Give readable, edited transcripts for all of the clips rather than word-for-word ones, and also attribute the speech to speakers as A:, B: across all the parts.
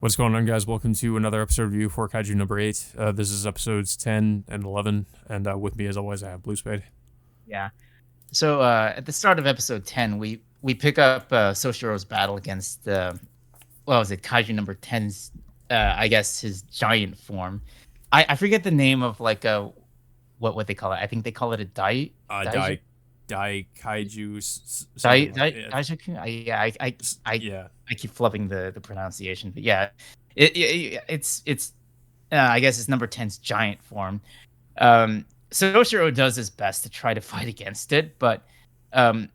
A: What's going on, guys? Welcome to another episode review for Kaiju number 8. This is episodes 10 and 11, and with me, as always, I have Blue Spade.
B: Yeah. So at the start of episode 10, we pick up Soshiro's battle against what was it, Kaiju number 10's I guess his giant form. I forget the name of like what they call it. I think they call it a daiju
A: Kaiju, something like that.
B: daijoku. I
A: Yeah.
B: I keep flubbing the pronunciation, but yeah, it's I guess it's number 10's giant form. Soshiro does his best to try to fight against it, but um,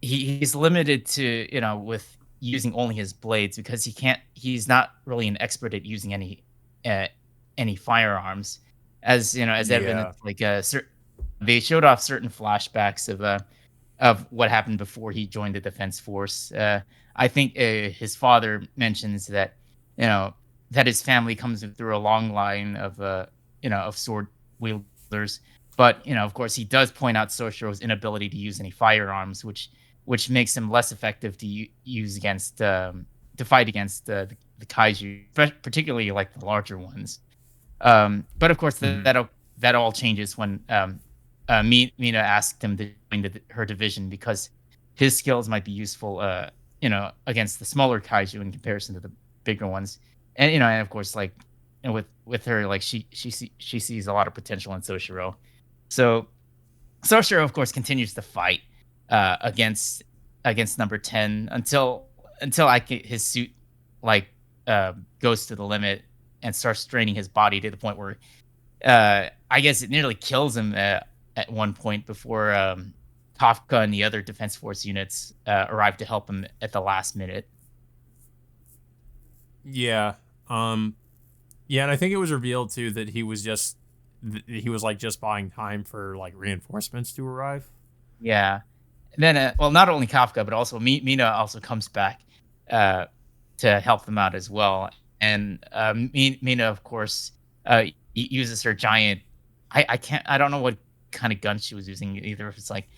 B: he's limited to with using only his blades because he's not really an expert at using uh, any firearms, as
A: Yeah.
B: evidence like they showed off certain flashbacks of what happened before he joined the defense force. I think his father mentions that you know that his family comes through a long line of sword wielders, but of course, he does point out Soshiro's inability to use any firearms, which makes him less effective to use against to fight against the kaiju, particularly like the larger ones. But of course,
A: Mhm.
B: that all changes when Mina asked him to join her division because his skills might be useful, against the smaller kaiju in comparison to the bigger ones. And of course, like with her, like she sees a lot of potential in Soshiro. So Soshiro, of course, continues to fight against number 10 until his suit like goes to the limit and starts straining his body to the point where I guess it nearly kills him at one point before Kafka and the other Defense Force units arrive to help him at the last minute.
A: Yeah. Um, yeah, and I think it was revealed, too, that he was, like, just buying time for, like, reinforcements to arrive.
B: Yeah. And then, well, not only Kafka, but also Mina also comes back uh, to help them out as well. And Mina, of course, uses her giant. I don't know what kind of gun she was using either. If it's like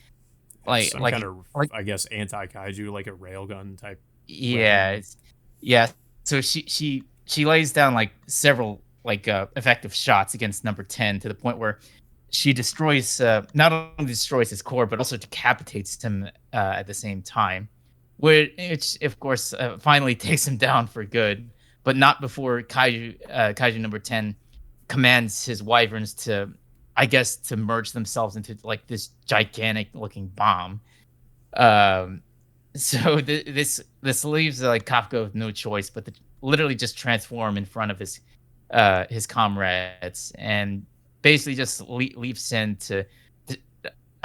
A: Some kind
B: like
A: of,
B: like
A: I guess, anti-kaiju, like a railgun type
B: yeah,
A: weapon.
B: yeah. So she lays down like several like effective shots against number 10 to the point where she destroys not only destroys his core but also decapitates him at the same time, which of course finally takes him down for good, but not before Kaiju number 10 commands his wyverns to, I guess, to merge themselves into like this gigantic looking bomb. Um, so this leaves like Kafka with no choice but to literally just transform in front of his comrades and basically just leaps in to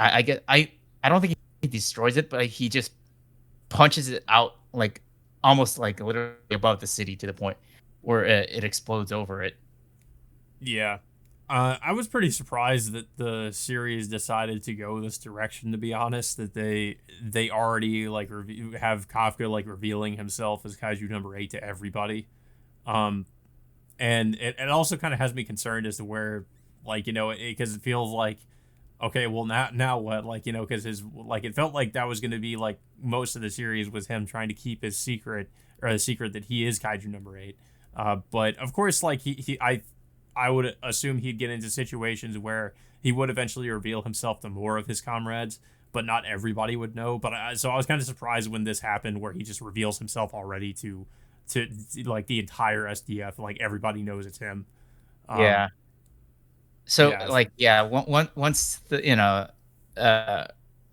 B: I get I don't think he destroys it, but he just punches it out like almost like literally above the city to the point where it explodes over it.
A: Yeah. I was pretty surprised that the series decided to go this direction. To be honest, that they already like have Kafka like revealing himself as Kaiju number 8 to everybody, um, and it also kind of has me concerned as to where, like, because it feels like, okay, well, now what, like, because his, like, it felt like that was going to be like most of the series was him trying to keep his secret, or the secret that he is Kaiju number 8. But of course, like, I would assume he'd get into situations where he would eventually reveal himself to more of his comrades, but not everybody would know. So I was kind of surprised when this happened, where he just reveals himself already to like the entire SDF, like everybody knows it's him. Um,
B: Yeah. So
A: yeah,
B: like yeah, once the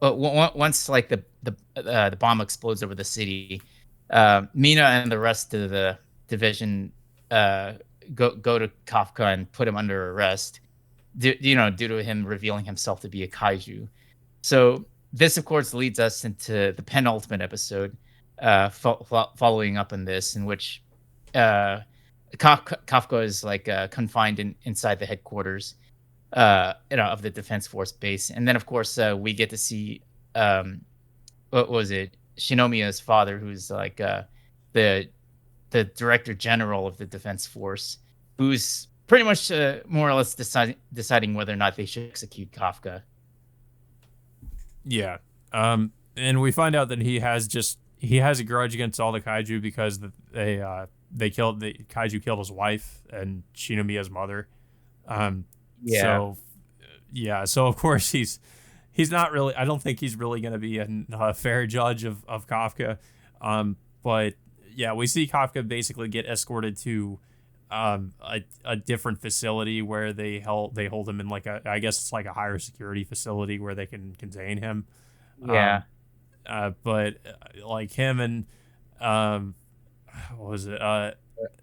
B: once like the bomb explodes over the city, Mina and the rest of the division uh go to Kafka and put him under arrest. Due to him revealing himself to be a kaiju. So this, of course, leads us into the penultimate episode, following up on this, in which uh, Kafka is like confined inside the headquarters, of the Defense Force base, and then of course we get to see what was it, Shinomiya's father, who's like the director general of the Defense Force, who's pretty much more or less deciding whether or not they should execute Kafka.
A: yeah. And we find out that he has a grudge against all the kaiju because they the Kaiju killed his wife and Shinomiya's mother. Um,
B: Yeah.
A: so yeah, so of course he's not really. I don't think he's really going to be a fair judge of Kafka. But yeah, we see Kafka basically get escorted to a different facility where they hold him in like a, I guess it's like a higher security facility where they can contain him.
B: Yeah.
A: Um, but like him and um, what was it?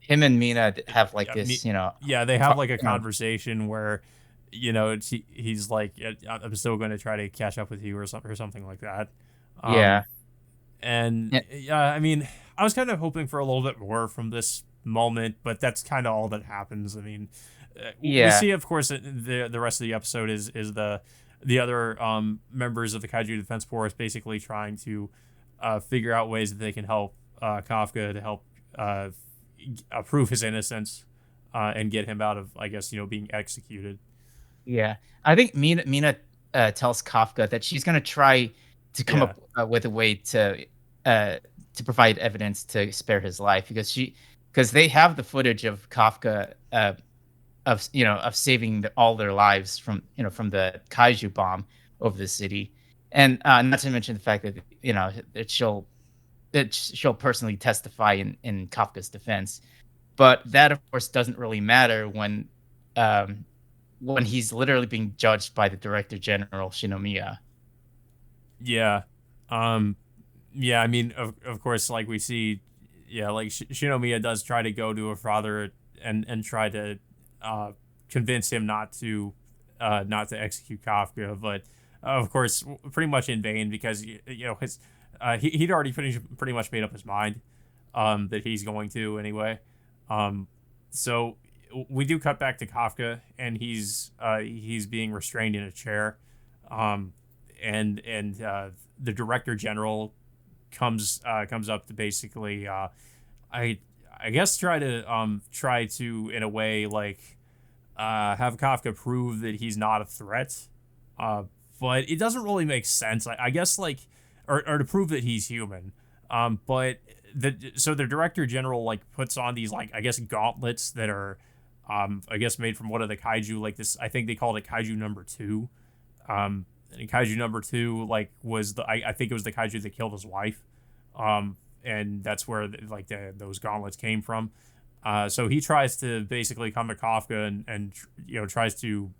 B: Him and Mina have like
A: Yeah,
B: this,
A: yeah, they have like a
B: you know,
A: conversation where, he's like, I'm still going to try to catch up with you or something like that. Um,
B: yeah.
A: and
B: Yeah.
A: yeah, I mean, I was kind of hoping for a little bit more from this moment, but that's kind of all that happens. I mean, we
B: Yeah.
A: see, of course, the rest of the episode is the other members of the Kaiju Defense Force basically trying to figure out ways that they can help Kafka to help uh, prove his innocence and get him out of, I guess, being executed.
B: Yeah. I think Mina tells Kafka that she's gonna try to come
A: Yeah,
B: up with a way uh, to provide evidence to spare his life because they have the footage of Kafka of saving all their lives from the kaiju bomb over the city, and not to mention the fact that she'll personally testify in Kafka's defense. But that, of course, doesn't really matter um, when he's literally being judged by the director general Shinomiya.
A: yeah, um, yeah. I mean, of course, like we see, yeah, like Shinomiya does try to go to her father and try to uh, convince him not to execute Kafka, but of course, pretty much in vain because his he'd already pretty much made up his mind that he's going to anyway. Um, so we do cut back to Kafka, and he's being restrained in a chair, um, and the director general comes up to basically I I guess try to in a way like have Kafka prove that he's not a threat, uh, but it doesn't really make sense. I guess like or to prove that he's human. But the director general like puts on these like I guess gauntlets that are I guess made from one of the kaiju like this. I think they called it Kaiju number two. And Kaiju number two like was I think it was the kaiju that killed his wife. And that's where those gauntlets came from. So he tries to basically come to Kafka and tries to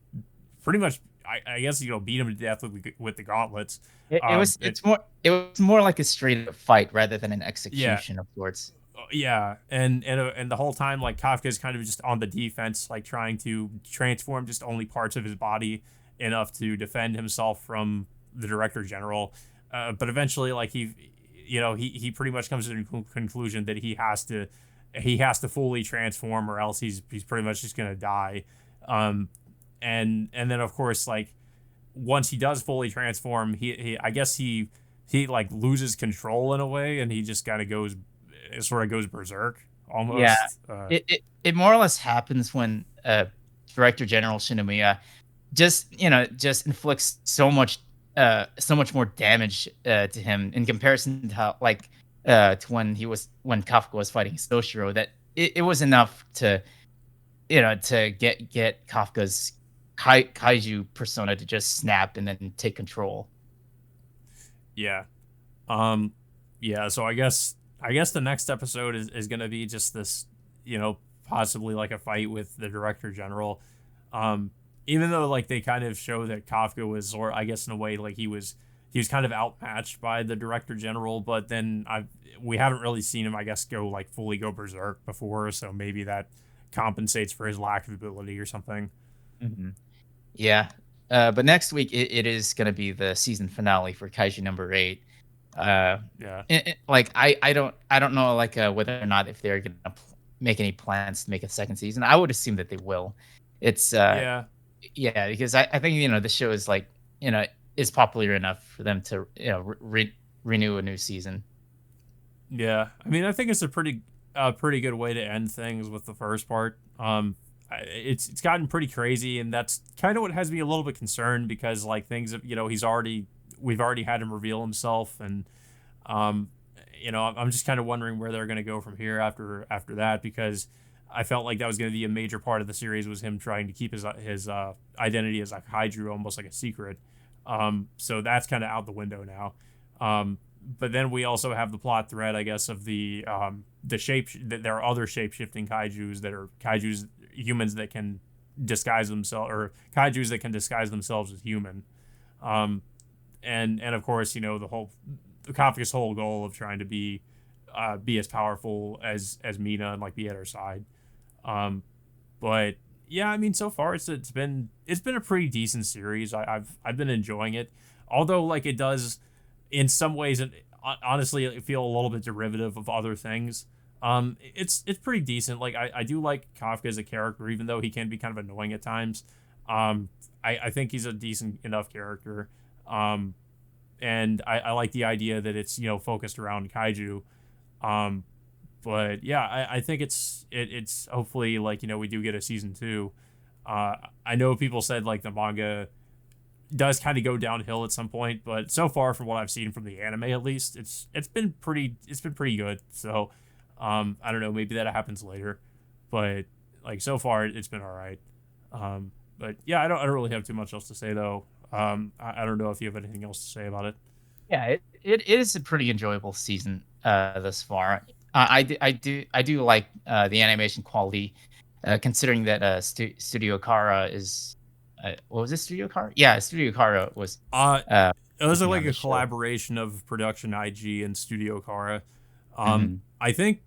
A: pretty much I guess beat him to death with the gauntlets.
B: It was more like a straight up fight rather than an
A: Yeah,
B: execution of sorts.
A: yeah, and the whole time like Kafka's kind of just on the defense, like trying to transform just only parts of his body enough to defend himself from the director general. But eventually, like he pretty much comes to the conclusion that he has to fully transform or else he's pretty much just gonna die. Um, and then of course like once he does fully transform, he I guess he like loses control in a way and he just kind of goes it sort of goes berserk
B: Yeah,
A: almost.
B: it more or less happens when Director General Shinomiya just inflicts so much more damage to him in comparison to how to when Kafka was fighting Soshiro that it was enough to get Kafka's kaiju persona to just snap and then take control.
A: Yeah. Um, yeah. So I guess the next episode is gonna be just this, possibly like a fight with the director general. Um, Even though like they kind of show that Kafka was, or I guess in a way like he was kind of outmatched by the director general, but then we haven't really seen him I guess fully go berserk before, so maybe that compensates for his lack of ability or something.
B: Hmm. Yeah, but next week it is going to be the season finale for Kaiju number 8. Uh,
A: Yeah.
B: like I don't know whether or not if they're gonna make any plans to make a second season. I would assume that they will. It's
A: Yeah.
B: yeah, because I think the show is is popular enough for them to renew a new season.
A: Yeah, I mean, I think it's a pretty good way to end things with the first part. It's gotten pretty crazy, and that's kind of what has me a little bit concerned because like things, we've already had him reveal himself, and um, I'm just kind of wondering where they're going to go from here after that, because I felt like that was going to be a major part of the series, was him trying to keep his identity as a kaiju almost like a secret. So that's kind of out the window now. But then we also have the plot thread, I guess, of the shape that there are other shape shifting kaijus that are kaijus humans that can disguise themselves, or kaijus that can disguise themselves as human. Um, and of course, the Kafka's whole goal of trying to be as powerful as Mina and like be at her side. Um, but yeah, I mean, so far it's been a pretty decent series. I've been enjoying it, although like it does in some ways, and honestly, feel a little bit derivative of other things. It's pretty decent. Like I do like Kafka as a character, even though he can be kind of annoying at times. I think he's a decent enough character. Um, and I like the idea that it's focused around kaiju. Um, but yeah, I think it's hopefully like we do get a season two. I know people said like the manga does kind of go downhill at some point, but so far from what I've seen from the anime, at least it's been pretty good. So I don't know, maybe that happens later, but like so far it's been all right. But yeah, I don't really have too much else to say though. I don't know if you have anything else to say about it.
B: Yeah, it is a pretty enjoyable season thus far. I do like the animation quality, considering that Studio Kara is what was it? Studio Kara? Yeah, Studio Kara was
A: Uh,
B: uh,
A: it was
B: working on
A: like
B: the
A: a
B: show.
A: collaboration of Production IG and Studio Kara. Um,
B: Hmm.
A: I think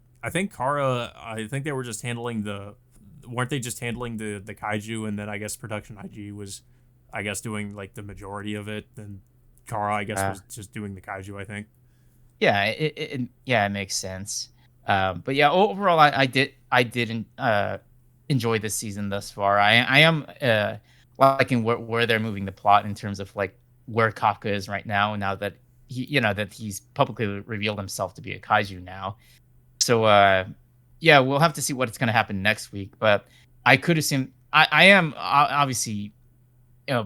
A: Kara. I think they were just handling weren't they just handling the kaiju, and then I guess Production IG was, I guess, doing like the majority of it. Then Kara, I guess,
B: Uh,
A: was just doing the kaiju. I think.
B: yeah, yeah, it makes sense. But yeah, overall, I didn't enjoy this season thus far. I am liking where they're moving the plot in terms of like where Kafka is right now. Now that that he's publicly revealed himself to be a kaiju now. So yeah, we'll have to see what's going to happen next week. But I could assume I am obviously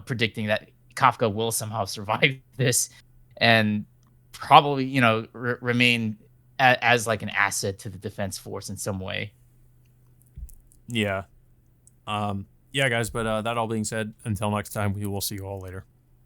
B: predicting that Kafka will somehow survive this and probably remain as like an asset to the defense force in some way.
A: Yeah. Yeah, guys. But that all being said, until next time, we will see you all later.